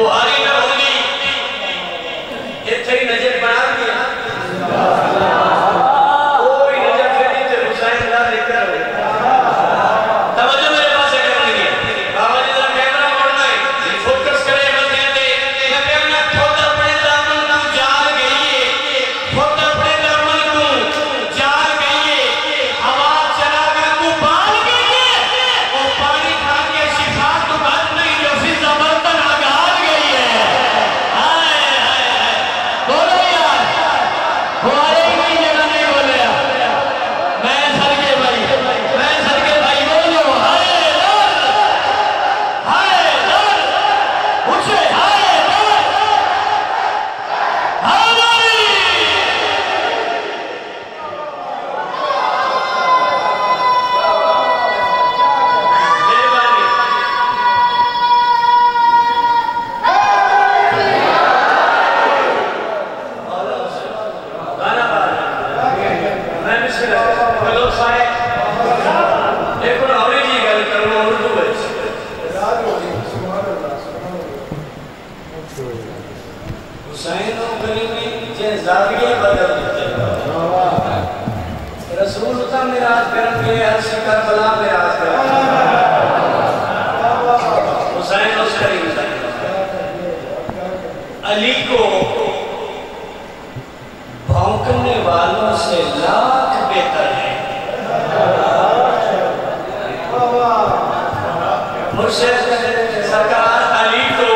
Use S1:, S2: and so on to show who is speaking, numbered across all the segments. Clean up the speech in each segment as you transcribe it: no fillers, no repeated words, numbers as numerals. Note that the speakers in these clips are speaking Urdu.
S1: بہاری نہ ہوگی یہ تھے نجف بنا دیا کوئی نجف ہے نہیں تھے حسین کا ذکر ہو توجہ میرے پاس ہے کرنے گیا بابا جی ذرا کیمرہ موڑنا ہے فوکس کرے بلتے ہیں میں کہنا خود اپنے دامن کو جال گئی ہے خود اپنے دامن کو جال گئی ہے ہوا چلا کر کو بال گئی ہے وہ پانی کھا کے شفا تو بات نہیں جو پھر زبردن آگاز گئی ہے بولو یار ہمارے کوئی جگہ نہیں بولے میں سر کے بھائی بولو ہائے در اچھے ہائے در ہماری حسین و کلیمی جن زاویے بدل دیتے رسول تا میراث کرن کے عرش کربلا میراث کرن حسین اس کریم علی کو بھونکنے والوں سے لاکھ بہتر ہے مرشد سرکار علی کو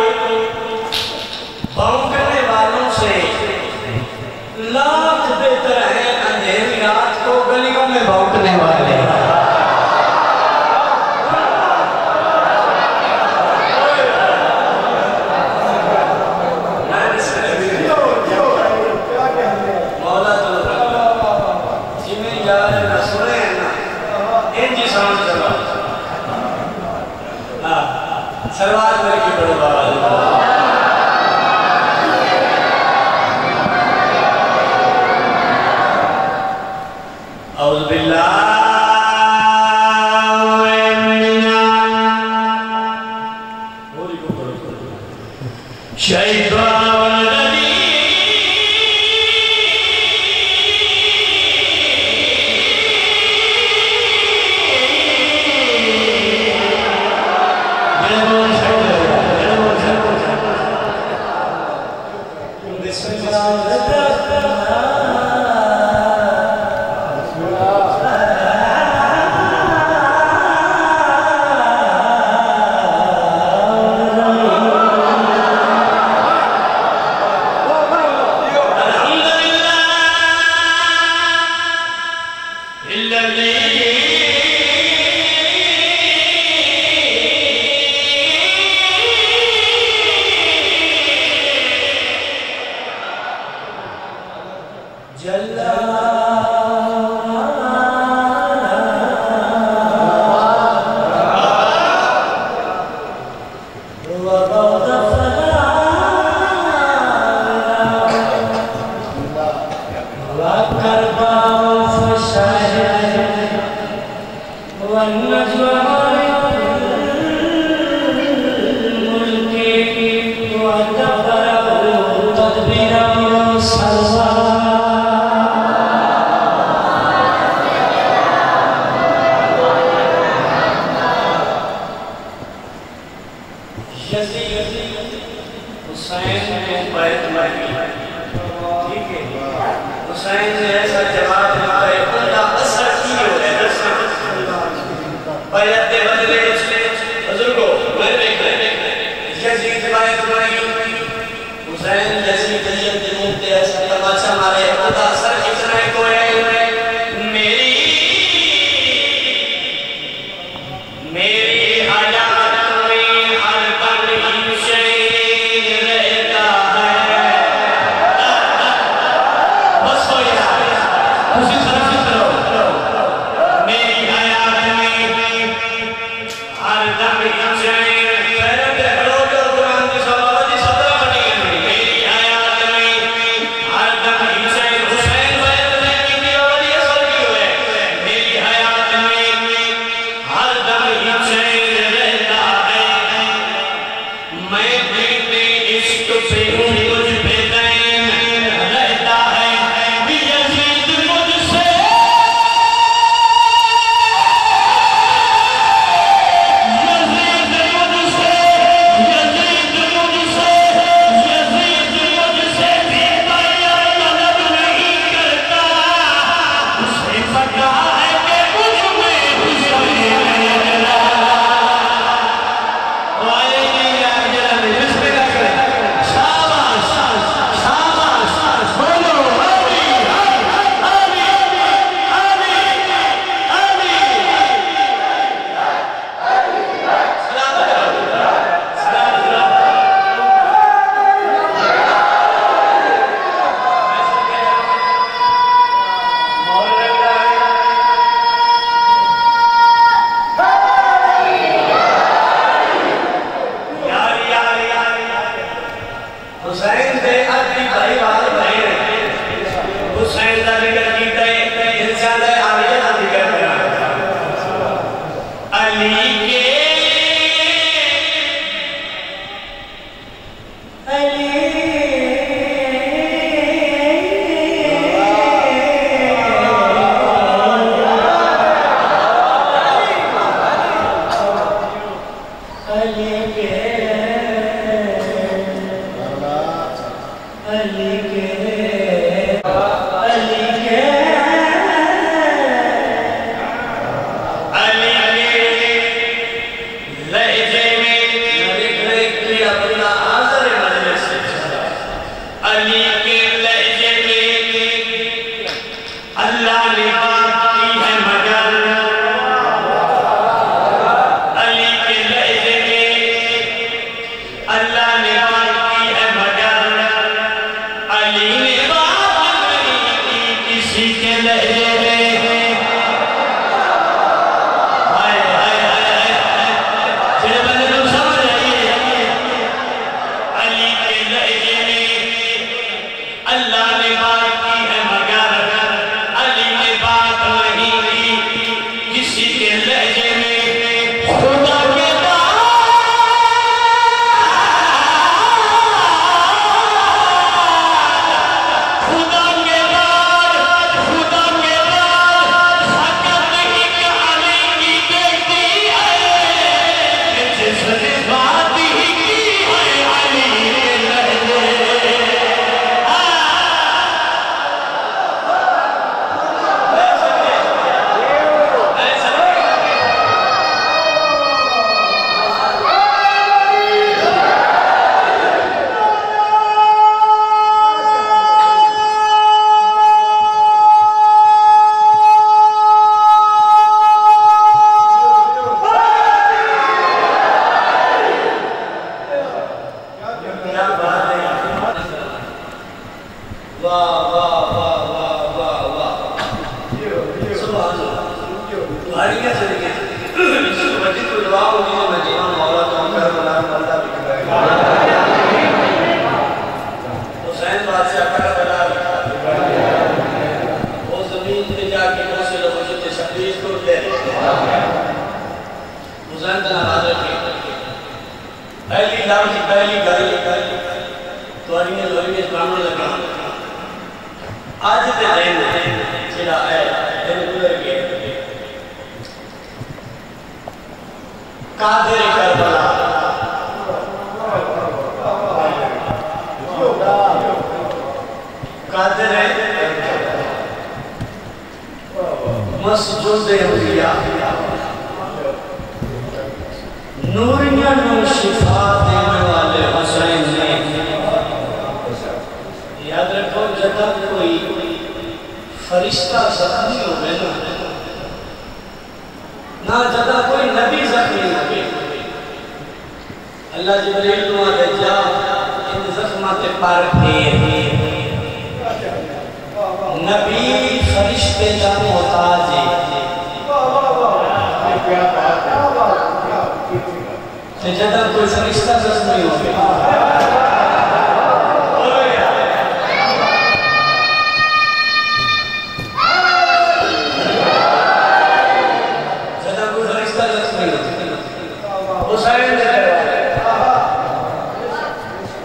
S1: بھونکنے والوں سے لاکھ بہتر ہے اندھیری رات کو گلیوں میں بھونکنے والے مولا جی میری یاد ہے نہ سنے ہیں نا ان جی سامنے سلوات میرے کی بڑو بابا اعوذ باللہ شیطان میں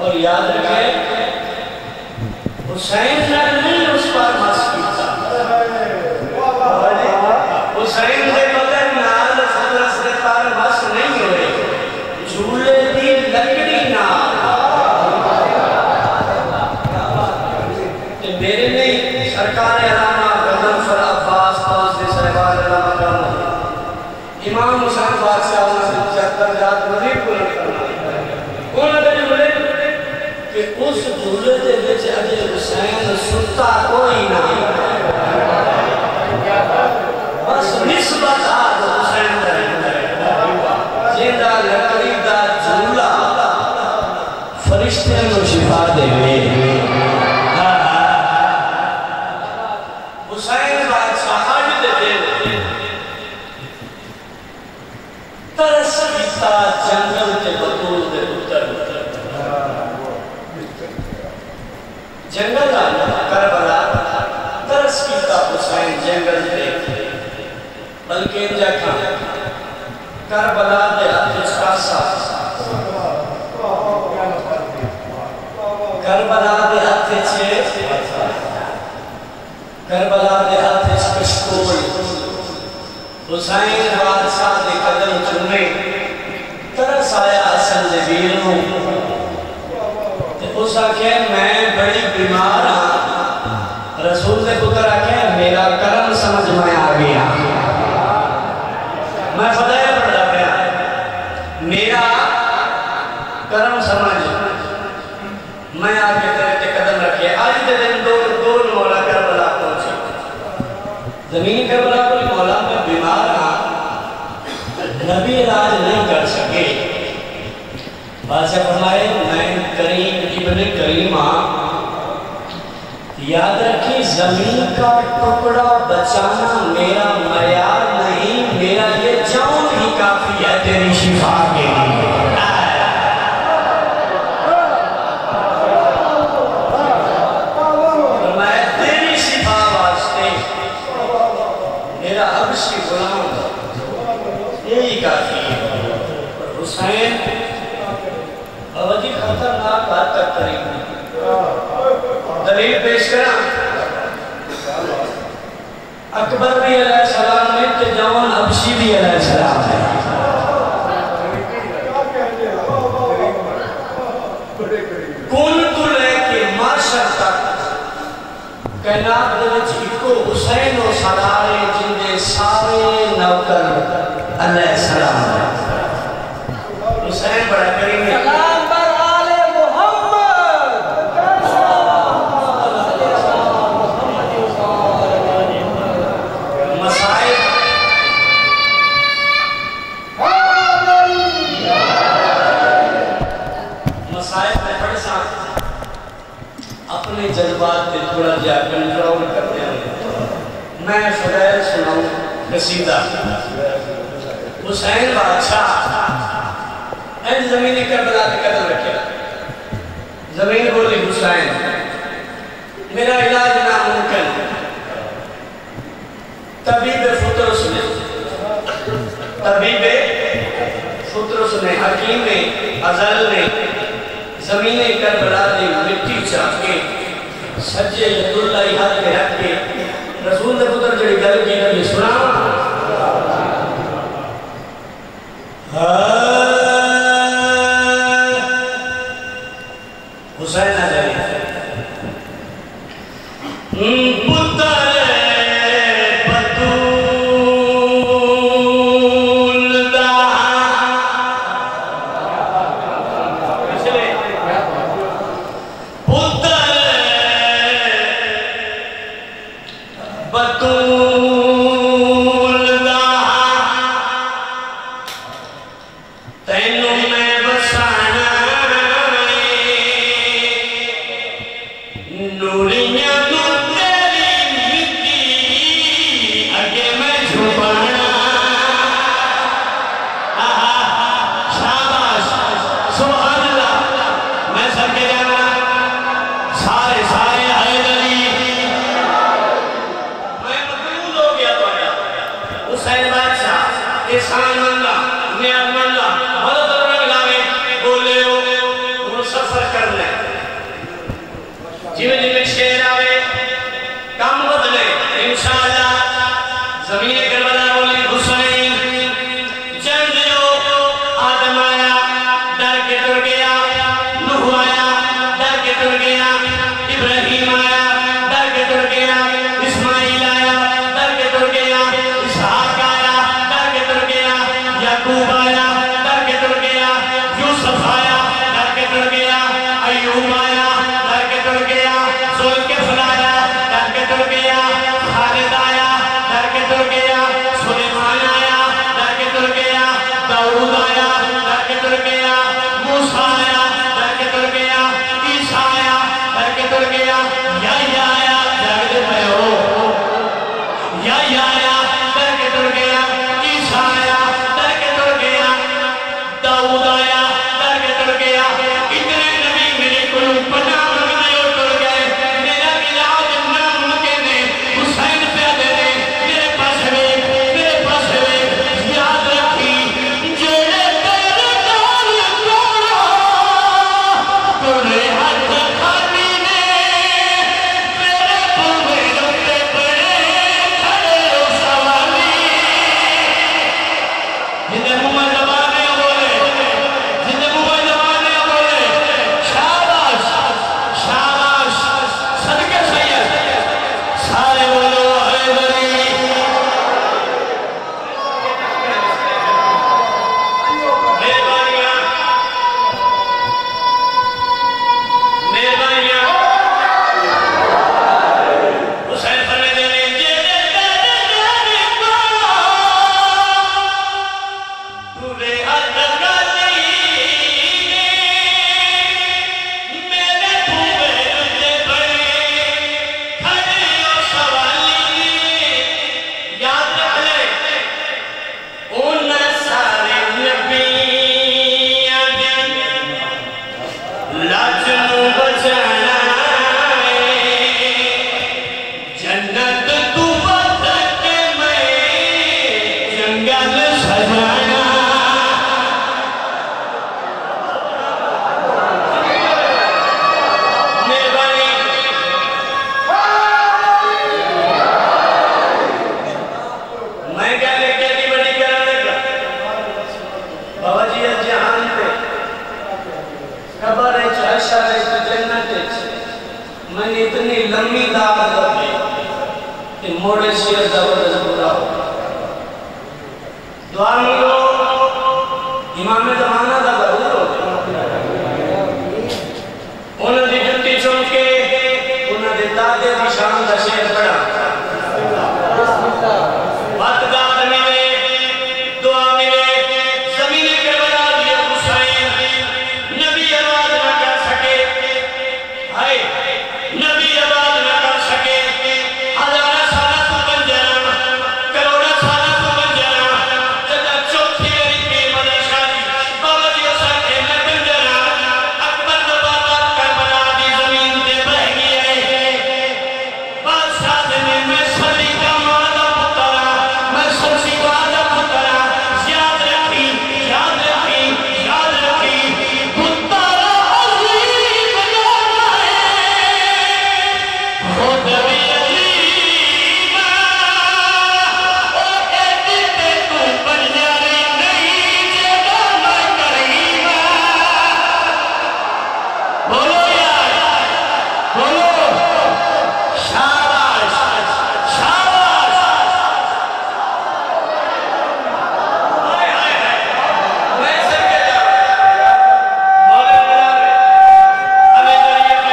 S1: اور یاد رکھیں حسین نے نہیں اس پر مس کیتا حسین نے بدن نال حضرت سے پر مس نہیں ہوئے جھولے دی لکڑی نال میرے نہیں سرکار علامہ غضنفر عباس پاس دے صاحبان علامہ کرنا امام حسین بادشاہ نے 74 جات مزید پورا کرنا کون اگر جھولے کہ اس جھولے دے وچ اجے حسین ستا کوئی نہیں بس نسبت آج حسین جیندہ لکڑی دا جھولا فرشتے نو شفا دے ہوئے حسین بادشاہ حج دے دے ترس کیتا جنگل کے بطول دے اتر جنگل آنا کربلا ترس کیتا حسین جنگل دے بلکہ انجا کھا کربلا دے آتش کاسا کربلا دے آتش کربلا دے آتش کشکول حسین بادشاہ دے قدم چنے ترس آیا حسن دے بیرنوں اس آکھے میں بڑی بیمار ہاں رسول نے پتر آکھے میرا کرم سمجھ میں آگیا میں فضائے پڑھ رہا پیا میرا کرم سمجھ میں آگے تیرے قدم رکھے آج دے دن دو مولا کربلا پہنچے زمین کربلا پر مولا میں بیمار ہاں نبی علاج نہیں کر سکے بادشاہ فرمائے میں کریم ابن کریمہ یاد رکھیں زمین کا ٹکڑا بچانا میرا معیار نہیں میرا یہ جان ہی کافی ہے تیری شفا کے لیے میں تیری شفا واسطے میرا حبشی غلام یہی کافی ہے حسین بہت خطرناک بات تک کریں دلیل پیش کرا اکبر بھی علیہ السلام نے کہ جوان حبشی بھی علیہ السلام ہے کون تو لے کے معاشر تک کائنات دے وچ اکو حسین و سرارے جن دے سارے نوکر علیہ السلام ہے حسین بڑا کریم ہے جذبات پہ تھوڑا جا کنٹرول کرتے ہیں میں فضائل سناؤں قصیدہ حسین بادشاہ این زمینی کربلا کے قدم رکھے زمین بولی حسین میرا علاج ناممکن طبیب فطرس نے حکیم ازل نے زمین کربلا دی مٹی چاہ کے سجے عبداللہ ہاتھ میں رکھ کے رسول نے پتر جڑی گل کی نبی سنا حسین آ جائے پتر بطول دا بطول دا تینوں میں بسانا نوریاں تو تیری مٹی اگے میں چھپانا شاباش سبحان اللہ میں سر کے جانا سارے آئے دلی حسین بادشاہ احسان مندہ نیاد مندہ مدد رنگ لاوے بولے ہو وہ سفر کر لے لاجنو بچانا جنت تو بدھ کے میں جنگل سجانا مہربانی میں کیا لے کے دی بڑی کرانے کا بابا جی جہان پہ خبر ہے چاشا ہے تو جنت ہے میں نے اتنی لمبی دعوت دی کہ موڑے شیر زبردست پورا ہو دعا ملو امام زمانہ دا ضرور ہو انہوں نے جنتی چونکے انہوں نے دادے دی شان دا شیر پڑھا باتداد ملے دعا ملے زمین کربلا دیا حسین نبی آواز نہ کر سکے ہائے نبی آواز نہ کر سکے ہزارہ سالہ تو بن جانا کروڑا سالہ تو بن جانا جدہ چوتھی میری کے مدر شادی بابا جی اسا کے میں بن جانا اکبر دبابا کربلا دی زمین دے بہ گئے بادشاہ دنے میں سلی کا مادہ پترا میں سلسی وعدہ پترا یاد رکھی یاد رکھی یاد رکھی پترا عظیم جانا ہے خود بھی عظیم او ایدی تے تو بنیاری نہیں جگہ میں کریم بولو یار بولو شاباش شاباش ہائے ہائے ہائے میں سر کے جا بولے بلا ہمیں ذریعے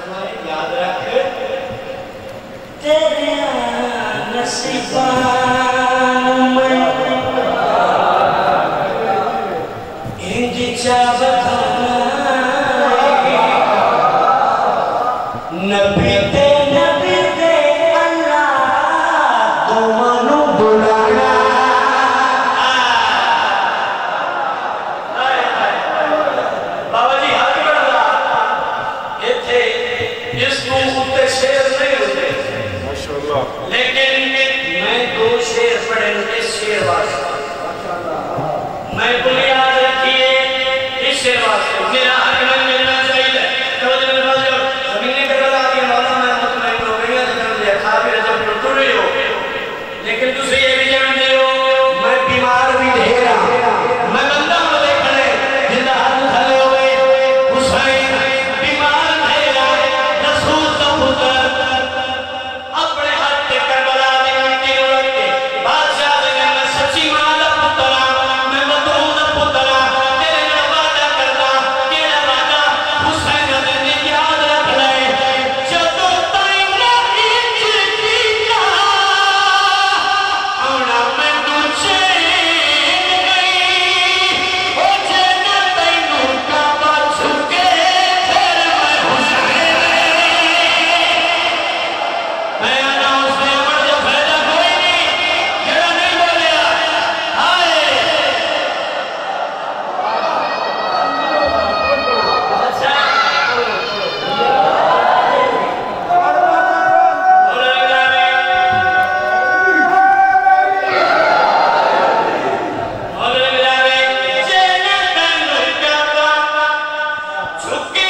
S1: میں یاد رکھ تیرے نصیبان میں انج چاہتا نبی تے اللہ تو منو بلانا بابا جی ہاتھ بڑھا ایتھے اس کو اتے شیر نہیں ہوتے لیکن میں دو شیر پڑھیں اس شیر واسطے میں بنیاد رکھیے اس شیر واسطے میرا حق میں ملنا چاہیے توجہ میرے پاس جو زمینیں کر بلا دیا مولا میں مطمئن ہو گئی ہے جنم دیا خابر جب لٹو رہی ہو لیکن تُسے یہ بھی جانتے ہو میں بیمار بھی ڈھیرا میں بندہ ہوں دیکھنے جندہ ہاتھ کھلے ہوئے حسین بیمار ڈھیرا رسول کا پتر اپنے ہاتھ تے کربلا دی مٹی نو رکھ کے بادشاہ دے میں سچی ماں دا پترا میں مدعو دا پترا تیرے نال وعدہ کردا کیڑا وعدہ حسین دے نے یاد رکھ لے جدوں تائیں نہ انج کیتا آنا مینوں چین نہیں او جے نہ تینوں کعبہ جھکے پھر میں حسین میں اناؤنس نے پڑھ جو فائدہ کوئی نہیں جڑا نہیں بولیا ہائے اچھا بولے گانے بولے گانے جینا تینوں کعبہ جھکے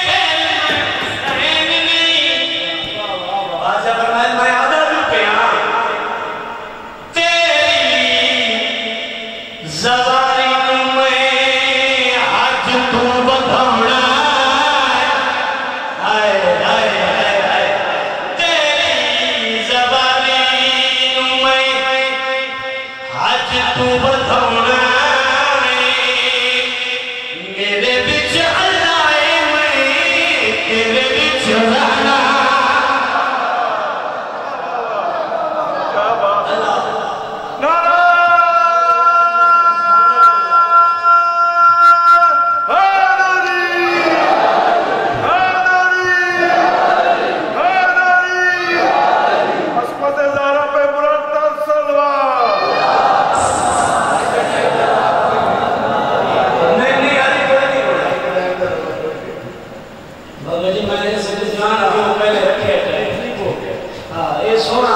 S1: پھر میں حسین نہیں بادشاہ فرمائے میں آدھا جھکے ہاں تیری زبانی میں ہاتھ تو بدھونا ہائے ہائے ہائے ہائے تیری زبانی میں ہاتھ تو بدھونا میرے بچ اللہ میں تیرے بچ رہنا یہ سونا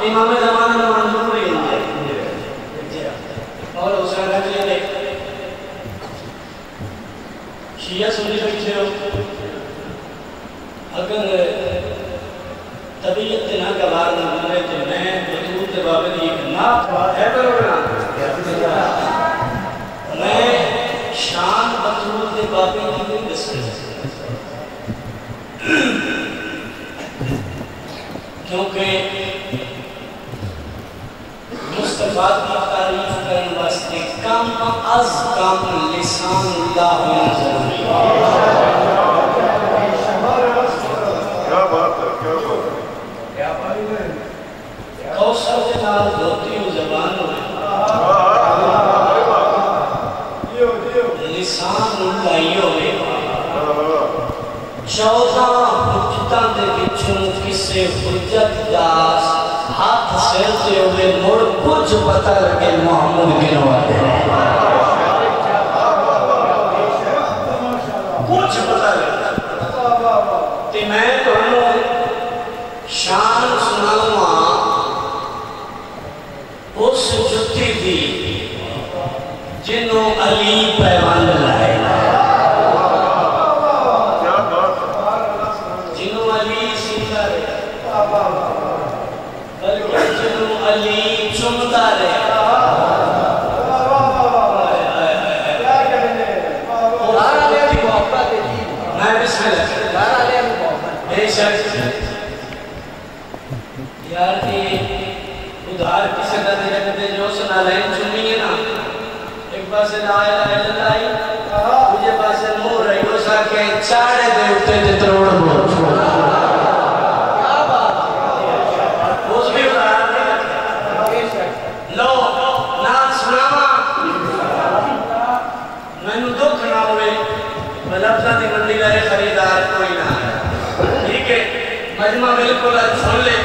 S1: امام زمانہ منظور ہی ہے اور حسین رکھ لے شیعہ سنی بیٹھے ہو اگر طبیعت نہ گوار نہ ملے تو میں بطور کے بابے دی ایک ناپ ہے پر ہونا میں شان بطور کے بابے کی بھی دستے کیونکہ مصطفیٰ کی تعریف کرنے واسطے کم از کم لسان اللہ ہونا ضروری ہے کیا بات ہے کوثر کے نال دھوتی ہو زبان ہوئے لسان اللہ ہوئے 14 حجتاں دے بچوں کسے حجت داس ہاتھ سیلتے ہوئے مڑ کچھ پتہ لگے محمد گنواتے ہیں کچھ پتہ لگے تے میں تو شان سناؤں اس جتی دی جنہوں علی پیوان لائے جنہوں علی سنتا رہے بلکہ جنہوں علی چمتا رہے میں بسم اللہ بے شک یار دی ادھار کسی کا دے رکھتے جو سنا لائن چنی ہے نا ایک پاس لا الہ الا اللہ مجھے پاس نور رہی ہو ساکے چاڑے دے اٹھتے دے تروڑ بہت کیا بات اس بھی ادھار دے لو نام سناما میں نو دکھ نہ ہوئے ملبزہ دی منڈی لائے خریدار کوئی نہ ہے ٹھیک ہے مجمع بالکل سن لے